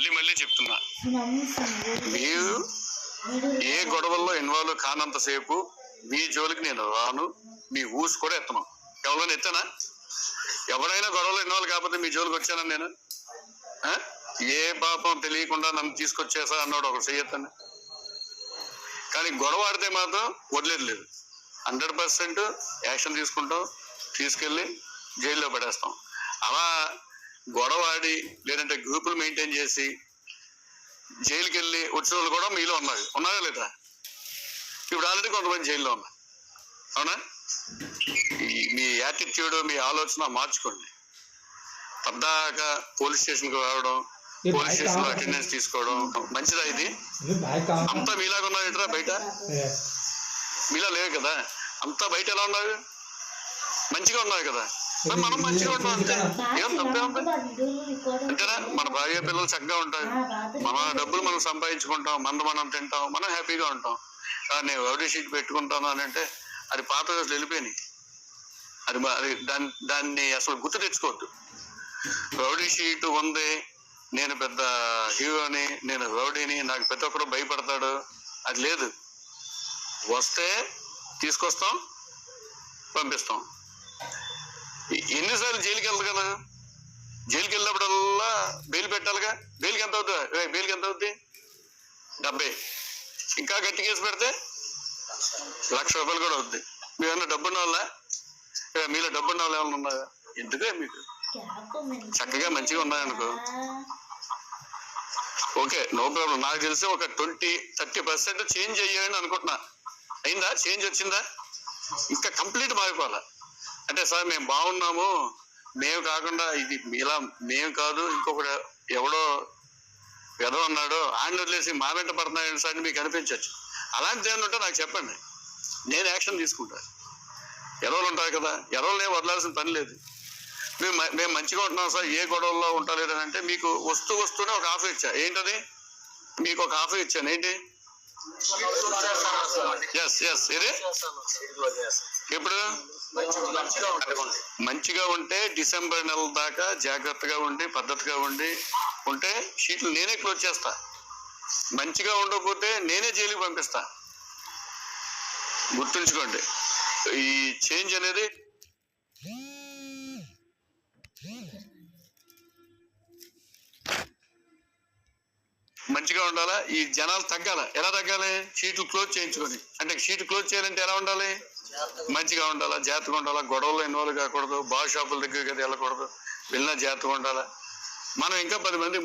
మళ్ళీ మళ్ళీ చెప్తున్నా, మీరు ఏ గొడవల్లో ఇన్వాల్వ్ కానంతసేపు మీ జోలికి నేను రాను, మీ ఊసు కూడా ఎత్తను. ఎవరైనా ఎత్తానా? ఎవరైనా గొడవలో ఇన్వాల్వ్ కాకపోతే మీ జోలికి వచ్చానా నేను? ఏ పాపం తెలియకుండా నన్ను తీసుకొచ్చేసా అన్నాడు ఒకరు చెయ్యొద్దని. కానీ గొడవ ఆడితే మాత్రం వదిలేదు లేదు, 100% యాక్షన్ తీసుకుంటాం, తీసుకెళ్ళి జైల్లో పడేస్తాం. అలా గొడవ ఆడి లేదంటే గ్రూపులు మెయింటైన్ చేసి జైలుకి వెళ్ళి వచ్చిన వాళ్ళు కూడా మీలో ఉన్నారా లేదా? ఇప్పుడు ఆల్రెడీ కొంతమంది జైల్లో ఉన్నారు. అవునా? మీ యాటిట్యూడ్, మీ ఆలోచన మార్చుకోండి. పద్దాక పోలీస్ స్టేషన్కి రావడం, పోలీస్ స్టేషన్ లో అటెండెన్స్ తీసుకోవడం మంచిదా? ఇది అంతా మీలాగా ఉన్నావు బయట? మీలా లేవు కదా. అంతా బయట ఎలా ఉన్నావు? మంచిగా ఉన్నావు కదా. మనం మంచిగా ఉంటాం అంతే, ఏం తప్పే ఉంది అంతేనా? మన భార్య పిల్లలు చక్కగా ఉంటారు, మన డబ్బులు మనం సంపాదించుకుంటాం, మనం తింటాం, మనం హ్యాపీగా ఉంటాం. నేను రౌడీ షీట్ పెట్టుకుంటాను అని అంటే అది పాత రోజులు వెళ్ళిపోయినాయి. అది దాన్ని అసలు గుర్తు తెచ్చుకోవద్దు. రౌడీ షీట్ ఉంది, నేను పెద్ద హీరోని, నేను రౌడీని, నాకు ప్రతి ఒక్కరు భయపడతాడు, అది లేదు. వస్తే తీసుకొస్తాం, పంపిస్తాం. ఎన్నిసార్లు జైలుకి వెళ్తారు కదా? జైలుకి వెళ్ళినప్పుడల్లా బెయిల్ పెట్టాలిగా. బెయిల్కి ఎంత అవుతుంది? బెయిల్కి ఎంత అవుద్ది? 70. ఇంకా గట్టి కేసు పెడితే ₹1,00,000 కూడా అవుద్ది. మీరేమన్నా డబ్బున్న వాళ్ళ? మీలో డబ్బున్న వాళ్ళు ఏమన్నా ఉన్నారా? ఎందుకే మీకు చక్కగా మంచిగా ఉన్నాయనుకో, ఓకే, నో ప్రాబ్లం. నాకు తెలిసి ఒక 20-30% చేంజ్ అయ్యాయని అనుకుంటున్నా. అయిందా? చేంజ్ వచ్చిందా? ఇంకా కంప్లీట్ మారిపోవాలా అంటే, సార్ మేము బాగున్నాము, మేము కాకుండా ఇది ఇలా మేము కాదు, ఇంకొకటి ఎవడో ఎదో ఉన్నాడు, ఆయన వదిలేసి మా వెంట పడుతున్నాయని సార్ మీకు అనిపించవచ్చు. అలాంటిది ఏమన్నా ఉంటే నాకు చెప్పండి, నేను యాక్షన్ తీసుకుంటా. ఎదవలు ఉంటారు కదా, ఎదవలు ఏం వదలాల్సిన పని లేదు. మేము మంచిగా ఉంటున్నాం సార్, ఏ గొడవల్లో ఉంటాలేదని అంటే మీకు వస్తూనే ఒక ఆఫర్ ఇచ్చా. ఏంటది? మీకు ఒక ఆఫర్ ఇచ్చాను. ఏంటి? ఇది ఇప్పుడు మంచిగా ఉంటే డిసెంబర్ నెల దాకా జాగ్రత్తగా ఉండి పద్ధతిగా ఉంటే షీట్లు నేనే క్లోజ్ చేస్తా. మంచిగా ఉండకపోతే నేనే జైలుకి పంపిస్తా. గుర్తుంచుకోండి, ఈ చేంజ్ అనేది మంచిగా ఉండాలా. ఈ జనాలు తగ్గాల. ఎలా తగ్గాలి? షీట్లు క్లోజ్ చేయించుకొని. అంటే షీట్ క్లోజ్ చేయాలంటే ఎలా ఉండాలి? మంచిగా ఉండాలా, జాగ్రత్తగా ఉండాలా, గొడవల్లో ఇన్వాల్వ్ కాకూడదు, బార్ షాపుల దగ్గరికి వెళ్ళకూడదు, వెళ్ళినా జాగ్రత్తగా ఉండాలా. మనం ఇంకా 10 మందికి